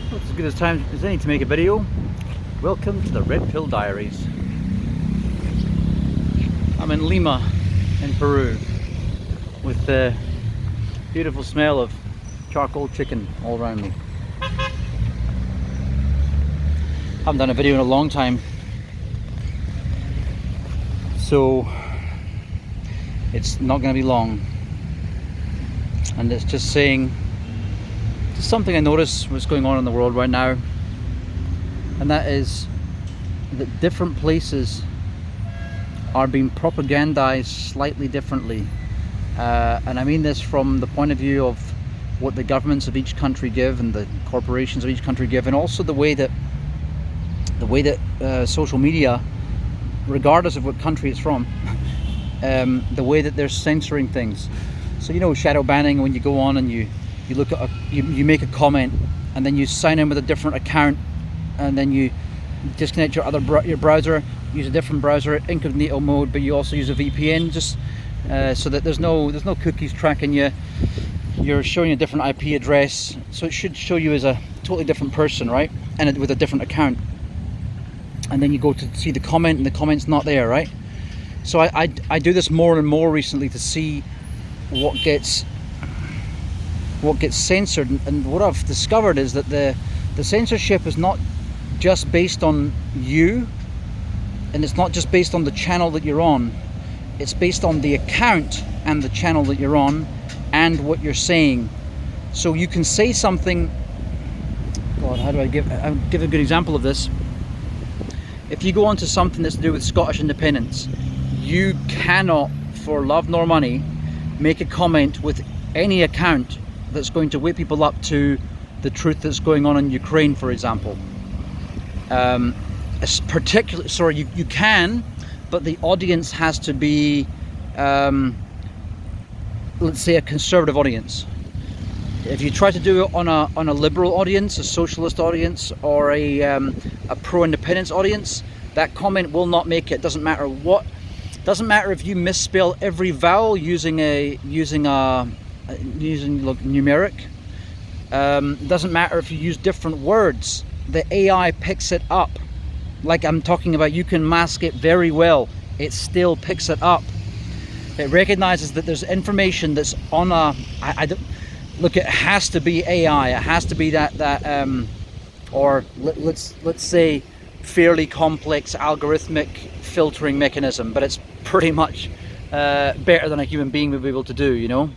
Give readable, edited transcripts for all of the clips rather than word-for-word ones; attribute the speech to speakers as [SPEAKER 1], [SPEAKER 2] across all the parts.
[SPEAKER 1] Well, it's as good a time as any to make a video. Welcome to the Red Pill Diaries. I'm in Lima, in Peru, with the beautiful smell of charcoal chicken all around me. Haven't done a video in a long time, so it's not going to be long. And it's just saying something I notice what's going on in the world right now, and that is that different places are being propagandized slightly differently, and I mean this from the point of view of what the governments of each country give and the corporations of each country give, and also the way that social media, regardless of what country it's from, the way that they're censoring things. So you know, shadow banning, when you go on and you look at you make a comment and then you sign in with a different account, and then you disconnect your browser, use a different browser, incognito mode, but you also use a VPN, just so that there's no cookies tracking you. You're showing a different IP address, so it should show you as a totally different person, right? And with a different account. And then you go to see the comment, and the comment's not there, right? So I do this more and more recently to see what gets censored, and what I've discovered is that the censorship is not just based on you, and it's not just based on the channel that you're on. It's based on the account and the channel that you're on and what you're saying. So you can say something. God, how do I give a good example of this? If you go on to something that's to do with Scottish independence, you cannot, for love nor money, make a comment with any account that's going to wake people up to the truth that's going on in Ukraine, for example. You can, but the audience has to be, let's say, a conservative audience. If you try to do it on a liberal audience, a socialist audience, or a pro-independence audience, that comment will not make it. Doesn't matter what. Doesn't matter if you misspell every vowel using numeric. Doesn't matter if you use different words. The AI picks it up. Like I'm talking about, you can mask it very well. It still picks it up. It recognizes that there's information that's on a. Look, it has to be AI. It has to be let's say fairly complex algorithmic filtering mechanism, but it's pretty much better than a human being would be able to do, you know.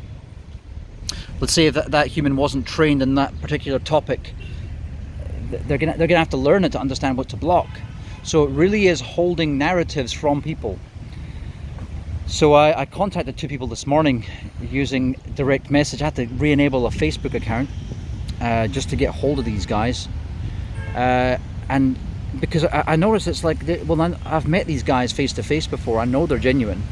[SPEAKER 1] Let's say if that human wasn't trained in that particular topic, they're gonna have to learn it to understand what to block. So it really is holding narratives from people. So I contacted two people this morning using direct message. I had to re-enable a Facebook account just to get hold of these guys, and because I noticed it's like, I've met these guys face to face before. I know they're genuine,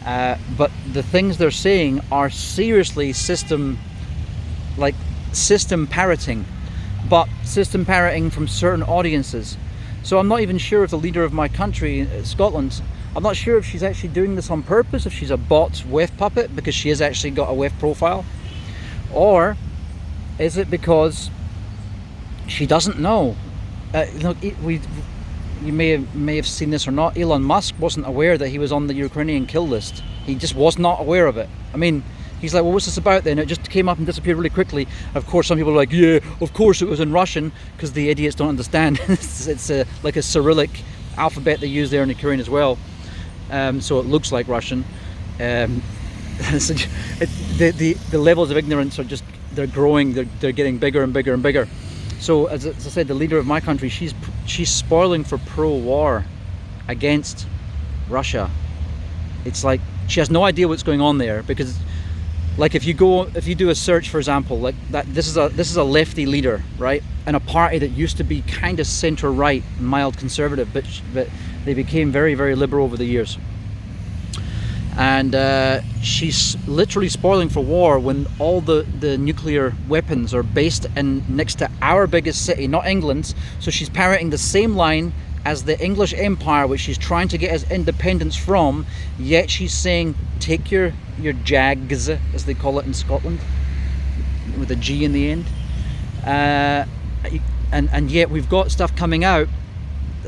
[SPEAKER 1] but the things they're saying are seriously system parroting, but system parroting from certain audiences. So I'm not even sure if the leader of my country, Scotland, I'm not sure if she's actually doing this on purpose, if she's a bot WEF puppet because she has actually got a WEF profile, or is it because she doesn't know? Look, you may have seen this or not. Elon Musk wasn't aware that he was on the Ukrainian kill list. He just was not aware of it. I mean, he's like, well, what's this about then? It just came up and disappeared really quickly. Of course, some people are like, yeah, of course it was in Russian, because the idiots don't understand. It's like a Cyrillic alphabet they use there in Ukraine as well. So it looks like Russian. The levels of ignorance are just, they're growing. They're getting bigger and bigger and bigger. So as I said, the leader of my country, she's spoiling for pro-war against Russia. It's like she has no idea what's going on there, because like if you do a search, for example, like that, this is a lefty leader, right, and a party that used to be kind of center right, mild conservative, but they became very, very liberal over the years. And she's literally spoiling for war when all the nuclear weapons are based next to our biggest city, not England's. So she's parroting the same line as the English Empire, which she's trying to get as independence from, yet she's saying, take your jags, as they call it in Scotland, with a G in the end, and yet we've got stuff coming out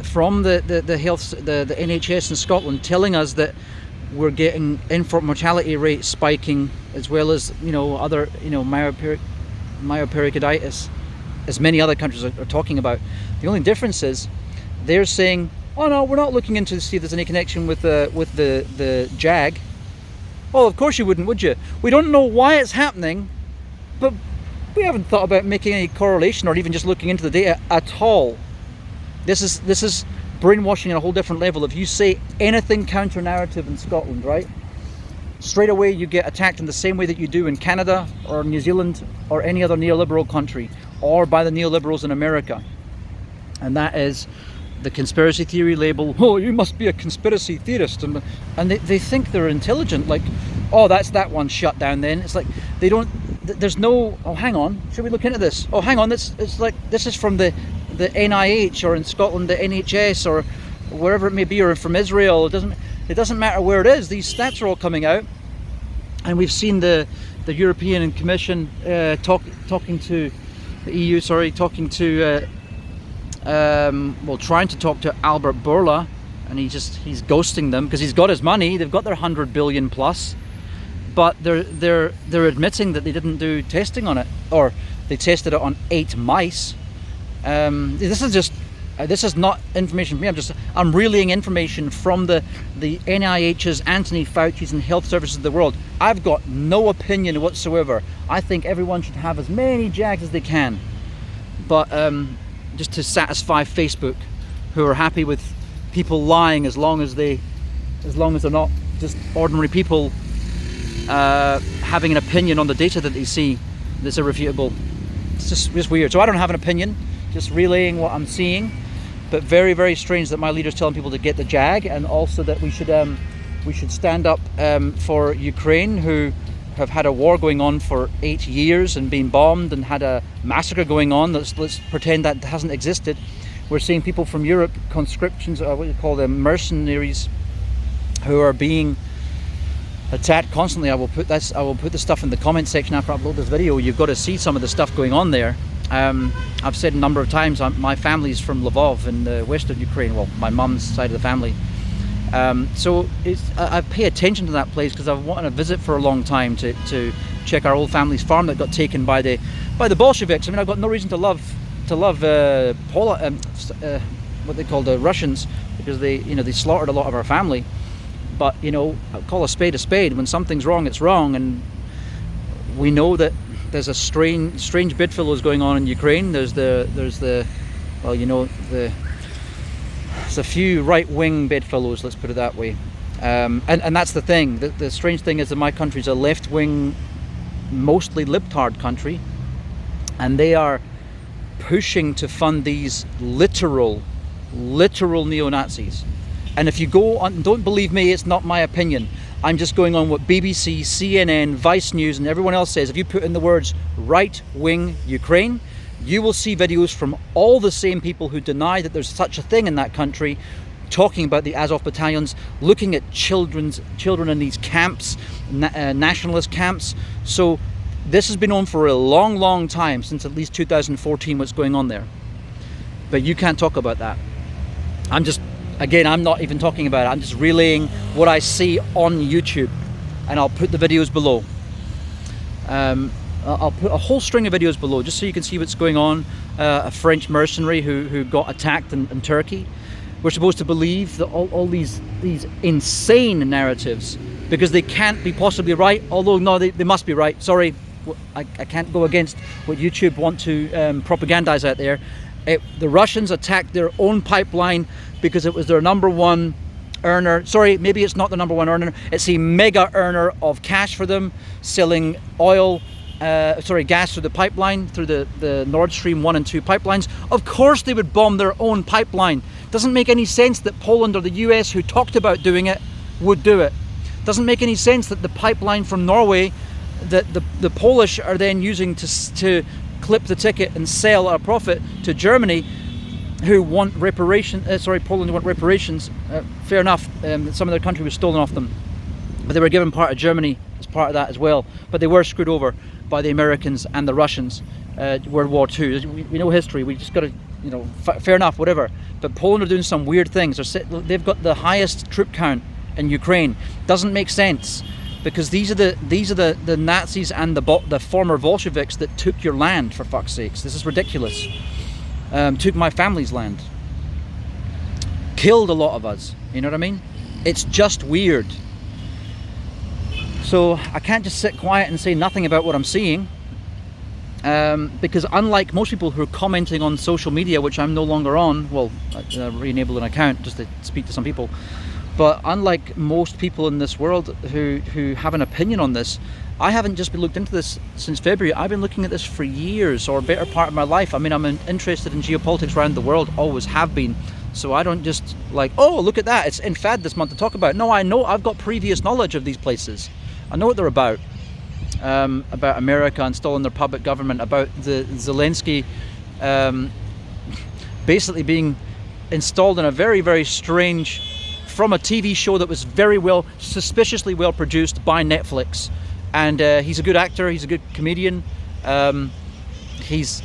[SPEAKER 1] from the NHS in Scotland telling us that we're getting infant mortality rates spiking, as well as other myopericarditis, as many other countries are talking about. The only difference is they're saying, oh no, we're not looking into to see if there's any connection with the JAG. Well, of course you wouldn't, would you? We don't know why it's happening, but we haven't thought about making any correlation or even just looking into the data at all. This is brainwashing at a whole different level. If you say anything counter-narrative in Scotland, right, straight away you get attacked in the same way that you do in Canada or New Zealand or any other neoliberal country, or by the neoliberals in America. And that is the conspiracy theory label. Oh, you must be a conspiracy theorist. And they think they're intelligent. Like, oh, that's that one shut down then. It's like they don't, there's no, oh, hang on, should we look into this? Oh, hang on, it's like, this is from the NIH, or in Scotland the NHS, or wherever it may be, or from Israel. It doesn't matter where it is. These stats are all coming out, and we've seen the European Commission talking to the EU. Talking to trying to talk to Albert Bourla, and he's ghosting them because he's got his money. They've got their 100 billion plus, but they're admitting that they didn't do testing on it, or they tested it on 8 mice. This is not information from me. I'm relaying information from the NIH's, Anthony Fauci's, and health services of the world. I've got no opinion whatsoever. I think everyone should have as many JAGs as they can, but just to satisfy Facebook, who are happy with people lying as long as they're not just ordinary people having an opinion on the data that they see that's irrefutable. It's just weird. So I don't have an opinion. Just relaying what I'm seeing, but very, very strange that my leader's telling people to get the JAG, and also that we should stand up for Ukraine, who have had a war going on for 8 years and been bombed and had a massacre going on. Let's pretend that hasn't existed. We're seeing people from Europe, conscriptions, what do you call them, mercenaries, who are being attacked constantly. I will put the stuff in the comment section after I upload this video. You've got to see some of the stuff going on there. I've said a number of times, my family's from Lvov in the western Ukraine, well, my mum's side of the family. So I pay attention to that place because I've wanted to visit for a long time to check our old family's farm that got taken by the Bolsheviks. I mean, I've got no reason to love what they call the Russians, because they slaughtered a lot of our family. But I'll call a spade a spade. When something's wrong, it's wrong, and we know that there's a strange bedfellows going on in Ukraine. There's a few right-wing bedfellows, let's put it that way. And that's the thing. The strange thing is that my country's a left-wing, mostly libtard country, and they are pushing to fund these literal neo-Nazis. And if you go on, don't believe me, it's not my opinion. I'm just going on what BBC, CNN, Vice News, and everyone else says. If you put in the words right-wing Ukraine, you will see videos from all the same people who deny that there's such a thing in that country, talking about the Azov battalions, looking at children in these camps, nationalist camps. So this has been on for a long time, since at least 2014, what's going on there. But you can't talk about that. I'm not even talking about it. I'm just relaying what I see on YouTube, and I'll put the videos below. I'll put a whole string of videos below just so you can see what's going on. A French mercenary who got attacked in Turkey. We're supposed to believe that all these insane narratives, because they can't be possibly right, although no, they must be right. Sorry, I can't go against what YouTube want to propagandize out there. The Russians attacked their own pipeline because it was their number one earner. Sorry, maybe it's not the number one earner. It's a mega earner of cash for them, selling gas through the pipeline, through the Nord Stream 1 and 2 pipelines. Of course they would bomb their own pipeline. Doesn't make any sense that Poland or the US, who talked about doing it, would do it. Doesn't make any sense that the pipeline from Norway, that the Polish are then using to clip the ticket and sell at a profit to Germany, who want Poland want reparations. Fair enough, some of their country was stolen off them, but they were given part of Germany as part of that as well, but they were screwed over. by the Americans and the Russians, World War II. We know history. We just got to, you know, fair enough, whatever. But Poland are doing some weird things. They've got the highest troop count in Ukraine. Doesn't make sense, because these are the Nazis and the former Bolsheviks that took your land, for fuck's sakes. This is ridiculous. Took my family's land. Killed a lot of us. You know what I mean? It's just weird. So I can't just sit quiet and say nothing about what I'm seeing, because unlike most people who are commenting on social media, which I'm no longer on, well, I re-enabled an account just to speak to some people, but unlike most people in this world who have an opinion on this, I haven't just been looked into this since February. I've been looking at this for years, or a better part of my life. I mean, I'm interested in geopolitics around the world, always have been. So I don't just like, oh, look at that, it's in Fad this month to talk about. No, I know, I've got previous knowledge of these places. I know what they're about America installing their puppet government, about the Zelensky basically being installed in a very, very strange, from a TV show that was suspiciously well produced by Netflix. And he's a good actor, he's a good comedian. It's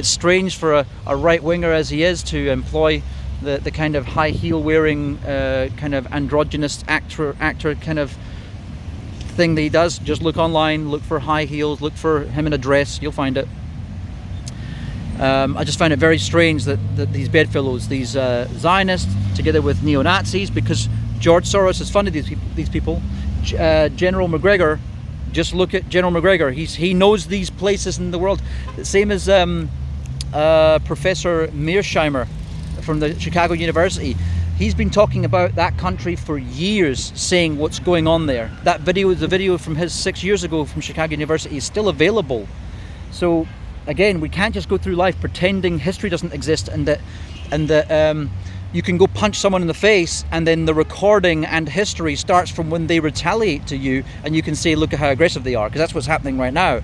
[SPEAKER 1] strange for a right-winger as he is to employ the kind of high heel wearing kind of androgynous actor kind of thing that he does. Just look online, look for high heels, look for him in a dress, you'll find it. I just find it very strange that these bedfellows, these Zionists, together with neo-Nazis, because George Soros has funded these people. General McGregor, just look at General McGregor. He knows these places in the world. The same as Professor Mearsheimer from the Chicago University. He's been talking about that country for years, saying what's going on there. That video, the video from his 6 years ago from Chicago University, is still available. So again, we can't just go through life pretending history doesn't exist, and that you can go punch someone in the face and then the recording and history starts from when they retaliate to you, and you can say, look at how aggressive they are, because that's what's happening right now.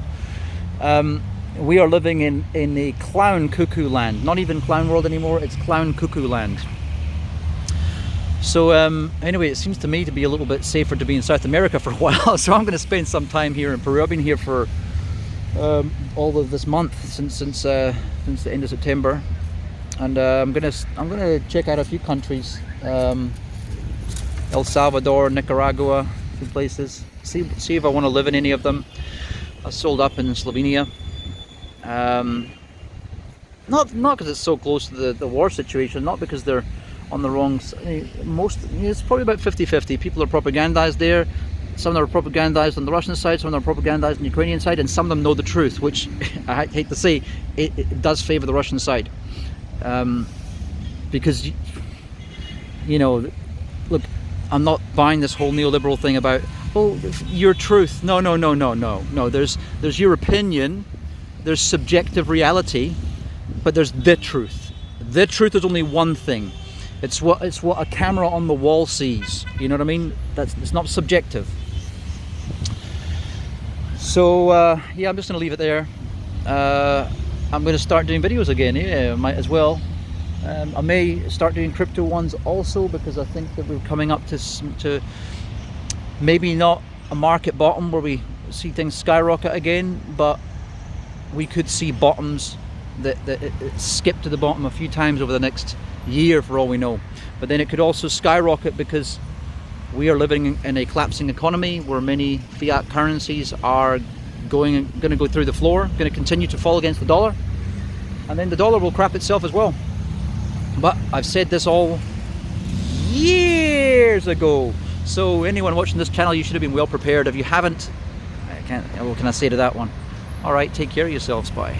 [SPEAKER 1] We are living in a clown cuckoo land. Not even clown world anymore, it's clown cuckoo land. So anyway, it seems to me to be a little bit safer to be in South America for a while, so I'm going to spend some time here in Peru. I've been here for all of this month, since the end of September, and I'm gonna check out a few countries, El Salvador, Nicaragua, a few places. See if I want to live in any of them. I sold up in Slovenia. Not because it's so close to the war situation, not because they're on the wrong side. It's probably about 50-50. People are propagandized there. Some are propagandized on the Russian side, some are propagandized on the Ukrainian side, and some of them know the truth, which I hate to say, it does favor the Russian side. Because, you know, look, I'm not buying this whole neoliberal thing about, oh, your truth. No. There's your opinion, there's subjective reality, but there's the truth. The truth is only one thing. It's what a camera on the wall sees. You know what I mean? It's not subjective. So yeah, I'm just going to leave it there. I'm going to start doing videos again. Yeah, I might as well. I may start doing crypto ones also, because I think that we're coming up to maybe not a market bottom where we see things skyrocket again, but we could see bottoms that it skip to the bottom a few times over the next year for all we know. But then it could also skyrocket, because we are living in a collapsing economy where many fiat currencies are going to go through the floor, going to continue to fall against the dollar, and then the dollar will crap itself as well. But I've said this all years ago, so anyone watching this channel, you should have been well prepared. If you haven't, what can I say to that one? All right, take care of yourselves. Bye.